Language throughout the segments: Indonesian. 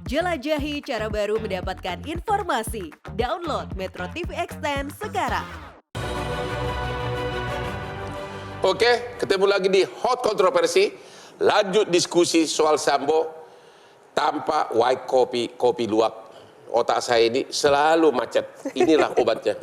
Jelajahi cara baru mendapatkan informasi. Download Metro TV Extend sekarang. Oke, ketemu lagi di Hot Kontroversi. Lanjut diskusi soal Sambo tanpa white kopi, kopi luwak. Otak saya ini selalu macet. Inilah obatnya.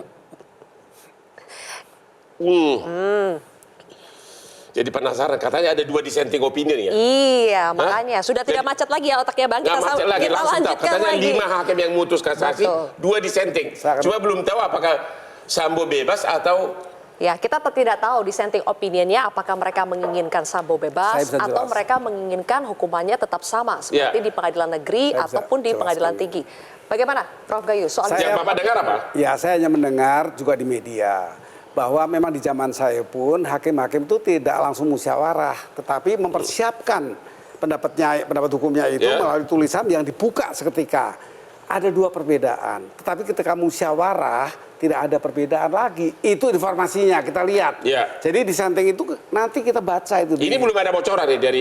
Jadi penasaran, katanya ada 2 dissenting opinion ya? Iya, makanya sudah tidak macet lagi ya otaknya Bang. Nggak macet lagi, kita langsung tahu. Katanya lagi. 5 hakim yang mutus kasasi, 2 dissenting. Cuma belum tahu apakah Sambo bebas atau... Ya, kita tidak tahu dissenting opinionnya apakah mereka menginginkan Sambo bebas atau mereka menginginkan hukumannya tetap sama seperti di pengadilan negeri ataupun di pengadilan tinggi. Bagaimana, Prof. Gayus? Soal yang Bapak dengar apa? Ya, saya hanya mendengar juga di media bahwa memang di zaman saya pun hakim-hakim itu tidak langsung musyawarah, tetapi mempersiapkan pendapat hukumnya itu melalui tulisan yang dibuka seketika. Ada 2 perbedaan, tetapi ketika musyawarah tidak ada perbedaan lagi. Itu informasinya kita lihat. Jadi dissenting itu nanti kita baca itu. Ini belum ada bocoran nih dari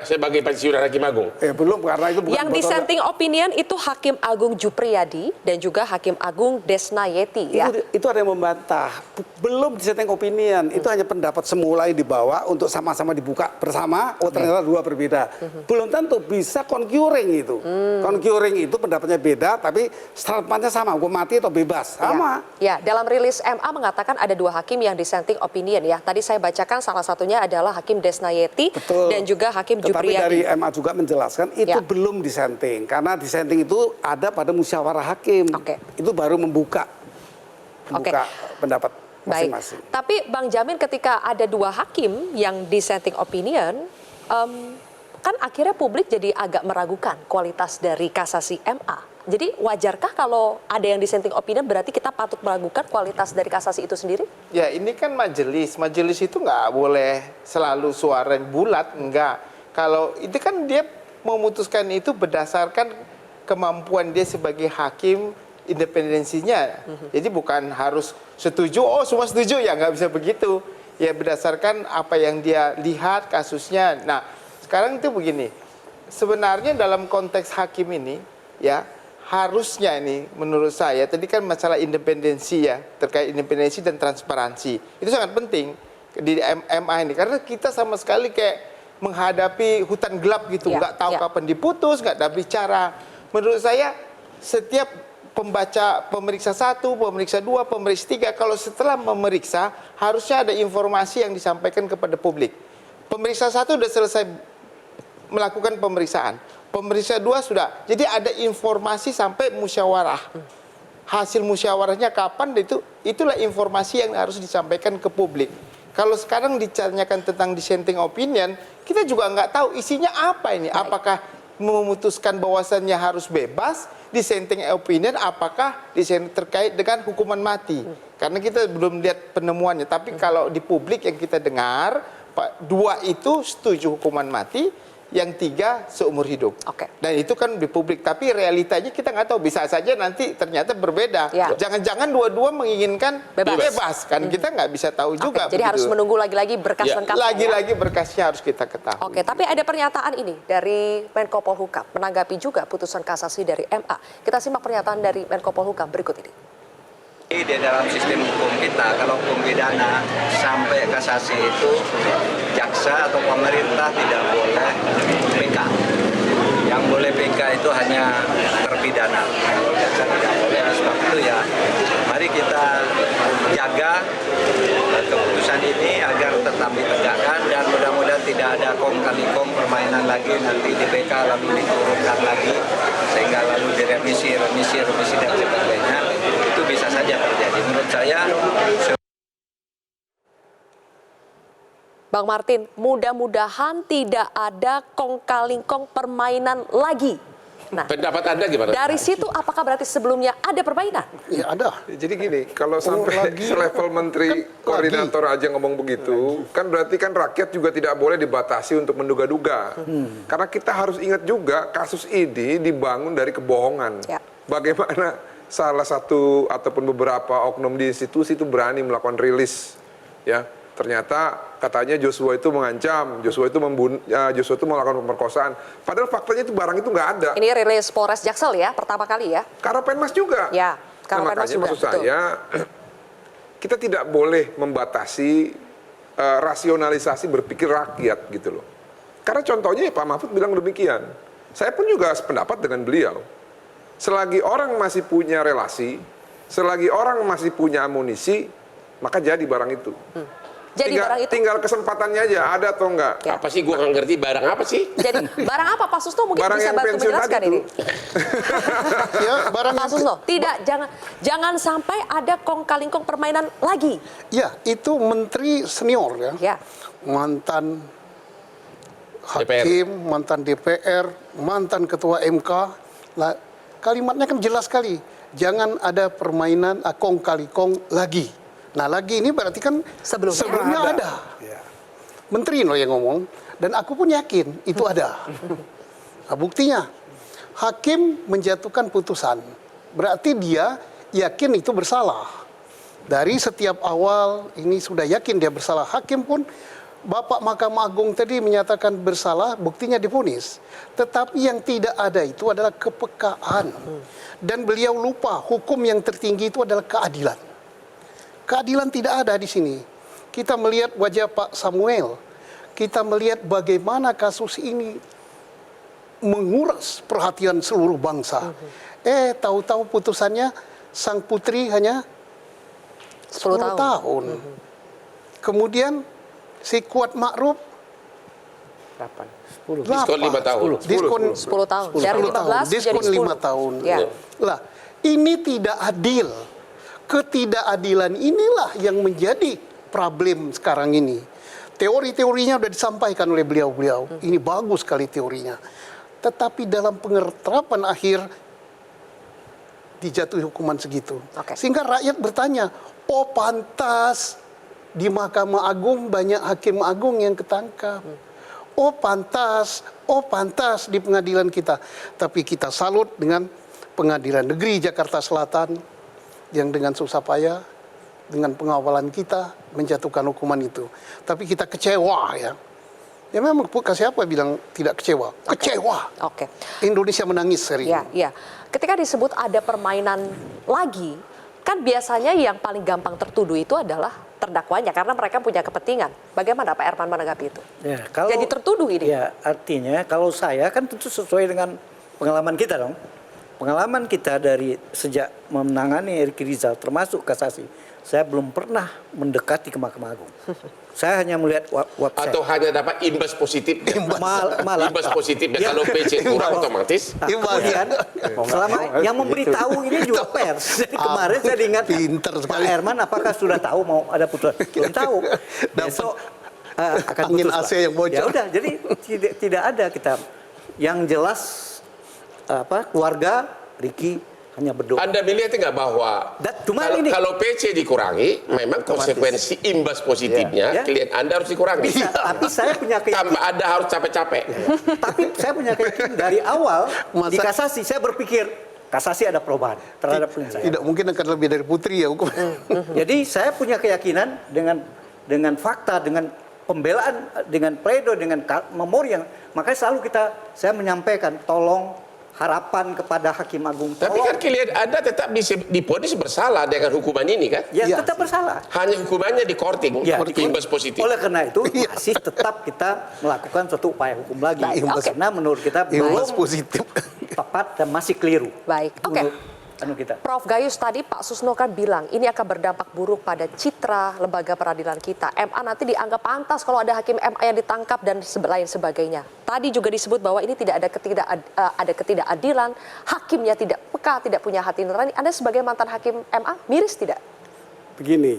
sebagai pensiunan Hakim Agung. Belum, karena itu bukan yang dissenting opinion itu Hakim Agung Jupriyadi dan juga Hakim Agung Desnayeti. Ya? Itu ada yang membantah. Belum dissenting opinion. Itu hanya pendapat semula yang dibawa untuk sama-sama dibuka bersama. Oh, ternyata 2 berbeda. Belum tentu bisa concurring itu. Concurring itu pendapatnya beda, tapi statementnya sama. Hukum mati atau bebas. Sama. Ya, dalam rilis MA mengatakan ada 2 hakim yang dissenting opinion ya. Tadi saya bacakan salah satunya adalah Hakim Desnayeti dan juga Hakim Jupriyadi. Tapi dari MA juga menjelaskan itu belum dissenting. Karena dissenting itu ada pada musyawarah hakim. Itu baru membuka pendapat masing-masing. Tapi Bang Jamin ketika ada 2 hakim yang dissenting opinion, kan akhirnya publik jadi agak meragukan kualitas dari kasasi MA. Jadi wajarkah kalau ada yang dissenting opinion berarti kita patut meragukan kualitas dari kasasi itu sendiri? Ya ini kan majelis itu nggak boleh selalu suara bulat, enggak. Kalau itu kan dia memutuskan itu berdasarkan kemampuan dia sebagai hakim, independensinya. Jadi bukan harus setuju, oh semua setuju, ya nggak bisa begitu. Ya berdasarkan apa yang dia lihat kasusnya. Nah sekarang itu begini, sebenarnya dalam konteks hakim ini ya harusnya ini menurut saya, tadi kan masalah independensi ya, terkait independensi dan transparansi. Itu sangat penting di MA ini, karena kita sama sekali kayak menghadapi hutan gelap gitu, nggak tahu kapan diputus, nggak ada bicara. Menurut saya setiap pemeriksa 1, pemeriksa 2, pemeriksa 3, kalau setelah memeriksa harusnya ada informasi yang disampaikan kepada publik. Pemeriksa 1 sudah selesai melakukan pemeriksaan. Pemeriksa 2 sudah. Jadi ada informasi sampai musyawarah. Hasil musyawarahnya kapan, itulah informasi yang harus disampaikan ke publik. Kalau sekarang ditanyakan tentang dissenting opinion, kita juga nggak tahu isinya apa ini. Apakah memutuskan bahwasannya harus bebas, dissenting opinion, apakah terkait dengan hukuman mati. Karena kita belum lihat penemuannya. Tapi kalau di publik yang kita dengar, 2 itu setuju hukuman mati, yang 3 seumur hidup. Dan itu kan di publik, tapi realitanya kita nggak tahu, bisa saja nanti ternyata berbeda. Jangan-jangan dua-dua menginginkan bebas kan, kita nggak bisa tahu juga. Jadi harus menunggu lagi-lagi berkas lengkapnya. Lagi-lagi berkasnya harus kita ketahui. Tapi ada pernyataan ini dari Menko Polhukam menanggapi juga putusan kasasi dari MA. Kita simak pernyataan dari Menko Polhukam berikut ini. Di dalam sistem hukum kita, kalau hukum pidana sampai kasasi itu jaksa atau pemerintah tidak boleh PK. Yang boleh PK itu hanya terpidana. Kalau jaksa tidak boleh, sebab itu ya mari kita jaga keputusan ini agar tetap ditegakkan dan mudah-mudahan tidak ada kong kali kong permainan lagi nanti di PK lalu diturunkan lagi sehingga lalu direvisi dan sebagainya. Itu bisa saja terjadi. Menurut saya Bang Martin, mudah-mudahan tidak ada kong kaling kong permainan lagi. Nah, pendapat Anda gimana? Dari situ apakah berarti sebelumnya ada permainan? Ya ada. Jadi gini, kalau sampai selevel menteri koordinator aja ngomong begitu, kan berarti kan rakyat juga tidak boleh dibatasi untuk menduga-duga. Karena kita harus ingat juga kasus ini dibangun dari kebohongan. Bagaimana salah satu ataupun beberapa oknum di institusi itu berani melakukan rilis, ya ternyata katanya Joshua itu mengancam, Joshua itu membunuh, Joshua itu melakukan pemerkosaan. Padahal faktanya itu barang itu nggak ada. Ini rilis Polres Jaksel ya, pertama kali ya. Karopenmas juga. Ya, Karopenmas makanya juga, maksud saya kita tidak boleh membatasi rasionalisasi berpikir rakyat gitu loh. Karena contohnya ya Pak Mahfud bilang demikian. Saya pun juga sependapat dengan beliau. Selagi orang masih punya relasi, selagi orang masih punya amunisi, maka jadi barang itu. Jadi barang itu. Tinggal kesempatannya aja, ada atau enggak. Ya. Apa sih, gua nggak ngerti barang apa sih? Jadi barang apa Pak Susno mungkin Barang bisa yang bantu pensiun menjelaskan tadi ini. Ya, barang Pak Susno, tidak, jangan sampai ada kong-kalingkong permainan lagi. Ya, itu menteri senior ya. Ya. Mantan DPR. hakim, mantan DPR, mantan ketua MK. Lah, kalimatnya kan jelas sekali. Jangan ada permainan kong kali kong lagi. Nah, lagi ini berarti kan sebelumnya ada. Ya. Menteri loh yang ngomong, dan aku pun yakin itu ada. Nah, buktinya, hakim menjatuhkan putusan, berarti dia yakin itu bersalah. Dari setiap awal ini sudah yakin dia bersalah. Hakim pun, Bapak Mahkamah Agung tadi menyatakan bersalah, buktinya divonis. Tetapi yang tidak ada itu adalah kepekaan. Dan beliau lupa hukum yang tertinggi itu adalah keadilan. Keadilan tidak ada di sini. Kita melihat wajah Pak Samuel. Kita melihat bagaimana kasus ini menguras perhatian seluruh bangsa. Tahu-tahu putusannya sang putri hanya 10 tahun. Mm-hmm. Kemudian si Kuat Ma'ruf 8. Diskon 5 tahun. Diskon 10 tahun. Dari 15 diskon jadi 10. 5 tahun. Ya. Lah, ini tidak adil. Ketidakadilan inilah yang menjadi problem sekarang ini. Teori-teorinya sudah disampaikan oleh beliau-beliau. Ini bagus sekali teorinya. Tetapi dalam pengeterapan akhir dijatuhi hukuman segitu. Oke. Sehingga rakyat bertanya, oh pantas di Mahkamah Agung banyak hakim agung yang ketangkap. Oh pantas di pengadilan kita. Tapi kita salut dengan Pengadilan Negeri Jakarta Selatan yang dengan susah payah, dengan pengawalan kita menjatuhkan hukuman itu. Tapi kita kecewa ya. Ya memang siapa bilang tidak kecewa? Kecewa. Oke. Indonesia menangis hari Ya, ini. ya. Ketika disebut ada permainan lagi, kan biasanya yang paling gampang tertuduh itu adalah terdakwanya karena mereka punya kepentingan. Bagaimana Pak Erman menanggapi itu? Ya, kalau, jadi tertuduh ini. Ya, artinya kalau saya kan tentu sesuai dengan pengalaman kita dong. Pengalaman kita dari sejak menangani Ricky Rizal termasuk kasasi, saya belum pernah mendekati ke Mahkamah Agung. Saya hanya melihat website. Atau hanya dapat imbas positif. Malah Imbas positif. Dan kalau PC kurang otomatis. Kemudian selama yang memberitahu ini juga pers. Jadi kemarin saya ingat Pinter Pak sekali. Erman apakah sudah tahu mau ada putusan? Belum tahu. Besok akan angin putus, AC Pak. yang bocor. Ya udah, jadi tidak ada kita. Yang jelas keluarga Ricky hanya berdoa. Anda melihat nggak bahwa kalau PC dikurangi, memang konsekuensi imbas positifnya, Ya. klien Anda harus dikurangi. Bisa, tapi saya punya keyakinan. Tambah Anda harus capek-capek. Tapi saya punya keyakinan dari awal di kasasi saya berpikir kasasi ada perubahan terhadap klien saya. Tidak mungkin akan lebih dari putri ya hukum. Jadi saya punya keyakinan dengan fakta, dengan pembelaan, dengan pledo, dengan memori yang makanya selalu saya menyampaikan tolong harapan kepada Hakim Agung. Tapi kan klien Anda tetap divonis bersalah dengan hukuman ini kan? Ya, tetap bersalah. Hanya hukumannya di korting, Ya, imbas positif. Oleh karena itu masih tetap kita melakukan suatu upaya hukum lagi. Oke. Karena menurut kita Imbas belum positif. tepat dan masih keliru. Baik, oke. Kita. Prof Gayus tadi Pak Susno kan bilang ini akan berdampak buruk pada citra lembaga peradilan kita. MA nanti dianggap pantas kalau ada hakim MA yang ditangkap dan lain sebagainya. Tadi juga disebut bahwa ini tidak ada ketidakadilan, hakimnya tidak peka, tidak punya hati nurani. Anda sebagai mantan hakim MA miris tidak? Begini,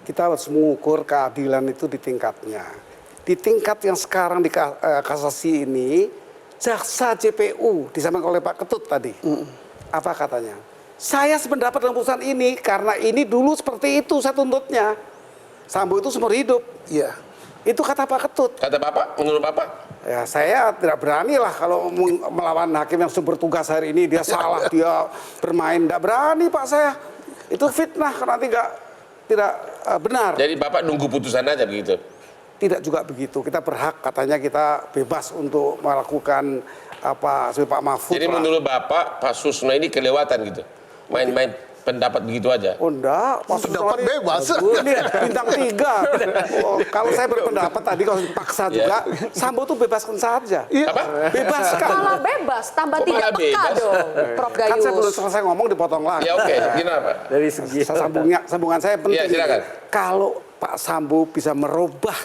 kita harus mengukur keadilan itu di tingkatnya. Di tingkat yang sekarang di kasasi ini, jaksa JPU disampaikan oleh Pak Ketut tadi. Apa katanya? Saya sependapat dengan putusan ini karena ini dulu seperti itu saya tuntutnya. Sambo itu seumur hidup. Iya. Itu kata Pak Ketut. Kata Bapak, menurut Bapak? Ya saya tidak berani lah kalau melawan hakim yang bertugas hari ini. Dia salah, dia bermain. Tidak berani Pak saya. Itu fitnah karena tidak benar. Jadi Bapak nunggu putusan aja begitu? tidak juga begitu. Kita berhak, katanya kita bebas untuk melakukan apa seperti Pak Mahfud. Jadi lah. menurut Bapak, Pak Susno ini kelewatan gitu? Main-main pendapat begitu aja? Oh enggak, Pak Susno Pendapat ini bebas. Ini bintang 3. Oh, kalau saya berpendapat tadi kalau dipaksa juga, Sambo tuh bebaskan saja. Apa? Bebaskan. Malah bebas, tambah Kok tidak malah peka bebas? dong, Prof Kan saya belum Gayus. selesai ngomong dipotong lagi. Ya oke, gimana Pak? Dari segi Sambungan saya penting. Iya, silakan. Kalau Pak Sambo bisa merubah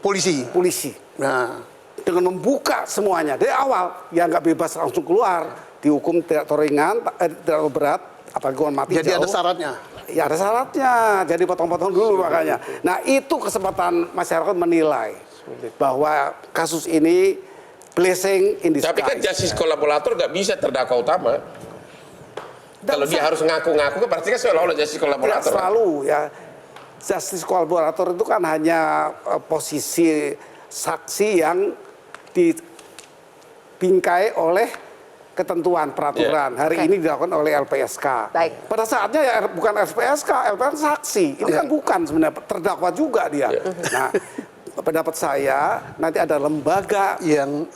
Polisi. polisi Nah, dengan membuka semuanya dari awal, ya nggak bebas langsung keluar, dihukum tidak ringan, tidak terlalu berat, apalagi hukuman mati jadi ada jauh. syaratnya. Ya ada syaratnya, jadi potong-potong dulu makanya. Nah itu kesempatan masyarakat menilai bahwa kasus ini blessing in disguise. Tapi kan justice kolaborator nggak bisa terdakwa utama. Kalau dia harus ngaku-ngaku, kan berarti kan seolah-olah justice Tidak kolaborator. selalu ya. Justice kolaborator itu kan hanya posisi saksi yang dibingkai oleh ketentuan peraturan. Hari Oke. ini dilakukan oleh LPSK. Baik. Pada saatnya ya bukan LPSK, LPSK saksi. Ini kan bukan sebenarnya terdakwa juga dia. Nah, pendapat saya nanti ada lembaga yang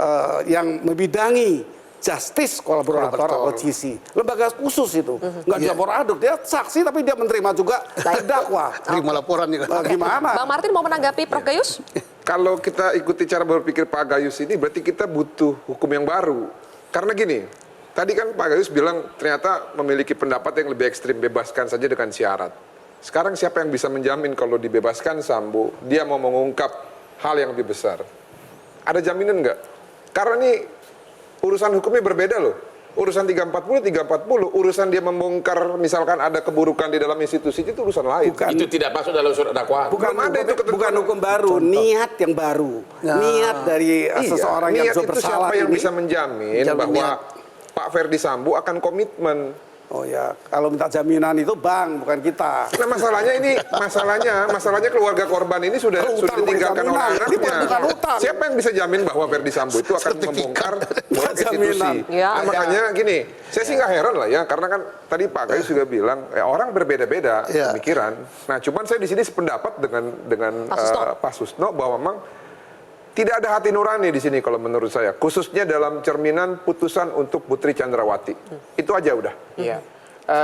membidangi justice kolaborator atau GC. Lembaga khusus itu. Nggak dicampur aduk. Dia saksi tapi dia menerima juga terdakwa. Terima laporan juga. Gimana? Bang Martin mau menanggapi Prof Gayus? Kalau kita ikuti cara berpikir Pak Gayus ini, berarti kita butuh hukum yang baru. Karena gini, tadi kan Pak Gayus bilang ternyata memiliki pendapat yang lebih ekstrim, bebaskan saja dengan syarat. Sekarang siapa yang bisa menjamin kalau dibebaskan Sambo, dia mau mengungkap hal yang lebih besar? Ada jaminan nggak? Karena ini urusan hukumnya berbeda loh. Urusan 340, urusan dia membongkar misalkan ada keburukan di dalam institusi itu urusan lain. Bukan. Itu tidak masuk dalam surat dakwaan. Bukan, Belum ada itu ketentuan. bukan hukum baru, niat yang baru. Niat dari seseorang yang niat sudah itu bersalah siapa yang ini. bisa menjamin bahwa Pak Ferdi Sambo akan komitmen. Oh ya, kalau minta jaminan itu bank, bukan kita. Nah masalahnya keluarga korban ini sudah Utang ditinggalkan bukan oleh jaminan. Ini anaknya. bukan utang. Siapa yang bisa jamin bahwa Ferdi Sambo itu akan membongkar Bukan institusi? jaminan. Ya. Nah, makanya gini, saya sih nggak heran lah ya, karena kan tadi Pak Gayus juga bilang orang berbeda-beda Ya. pemikiran. Nah, cuman saya di sini sependapat dengan Pak Susno bahwa memang tidak ada hati nurani di sini kalau menurut saya, khususnya dalam cerminan putusan untuk Putri Chandrawati. Itu aja udah. Iya.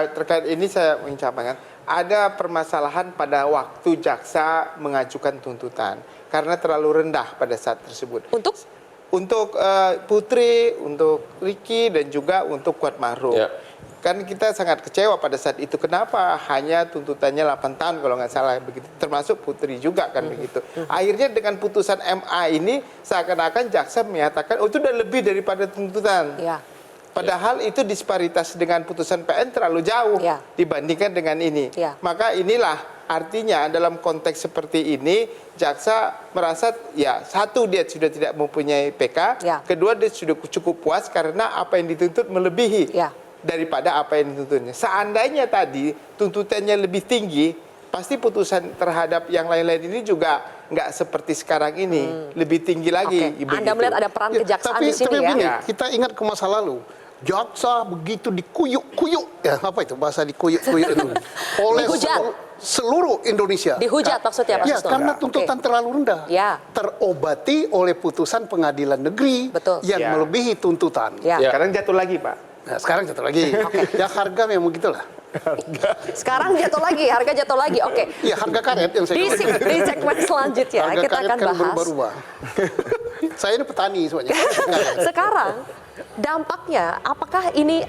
Terkait ini saya ingin sampaikan, ada permasalahan pada waktu jaksa mengajukan tuntutan karena terlalu rendah pada saat tersebut. Untuk Putri, untuk Ricky dan juga untuk Kuatmaruf. Ya. Kan kita sangat kecewa pada saat itu. Kenapa hanya tuntutannya 8 tahun kalau nggak salah begitu. Termasuk Putri juga kan begitu. Akhirnya dengan putusan MA ini seakan-akan jaksa menyatakan oh itu udah lebih daripada tuntutan. Ya. Padahal itu disparitas dengan putusan PN terlalu jauh Ya. dibandingkan dengan ini. Ya. Maka inilah artinya dalam konteks seperti ini jaksa merasa ya satu dia sudah tidak mempunyai PK, Ya. kedua dia sudah cukup puas karena apa yang dituntut melebihi Ya. daripada apa yang dituntutnya. Seandainya tadi tuntutannya lebih tinggi, pasti putusan terhadap yang lain-lain ini juga nggak seperti sekarang ini, lebih tinggi lagi. Oke. begitu. Anda melihat ada peran kejaksaan di sini ya? begini, Ya. kita ingat ke masa lalu. Jaksa begitu dikuyuk-kuyuk, ya apa itu bahasa dikuyuk-kuyuk itu? Oleh Dihujat. seluruh Indonesia. Dihujat maksudnya Pak Ya, Susno? karena Oke. tuntutan terlalu rendah. Ya. Terobati oleh putusan pengadilan negeri Betul. yang Ya. melebihi tuntutan. Ya. Sekarang jatuh lagi, Pak. Nah, sekarang satu lagi. Ya harga memang begitulah. Sekarang jatuh lagi, harga jatuh lagi. Oke. Ya harga karet yang saya Di segmen selanjutnya harga kita karet akan kan bahas. berubah-ubah. Saya ini petani semuanya. Sekarang dampaknya apakah ini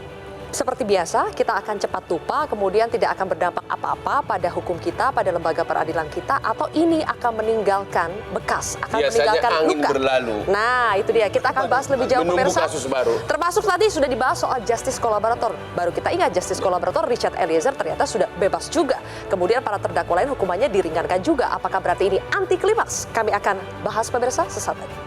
seperti biasa kita akan cepat lupa kemudian tidak akan berdampak apa-apa pada hukum kita, pada lembaga peradilan kita, atau ini akan meninggalkan bekas, akan Biasanya meninggalkan angin luka. berlalu. Nah itu dia, kita akan bahas lebih jauh Menunggu pemirsa. kasus baru. Termasuk tadi sudah dibahas soal justice kolaborator. Baru kita ingat justice kolaborator Richard Eliezer ternyata sudah bebas juga. Kemudian para terdakwa lain hukumannya diringankan juga. Apakah berarti ini anti klimaks? Kami akan bahas pemirsa sesaat lagi.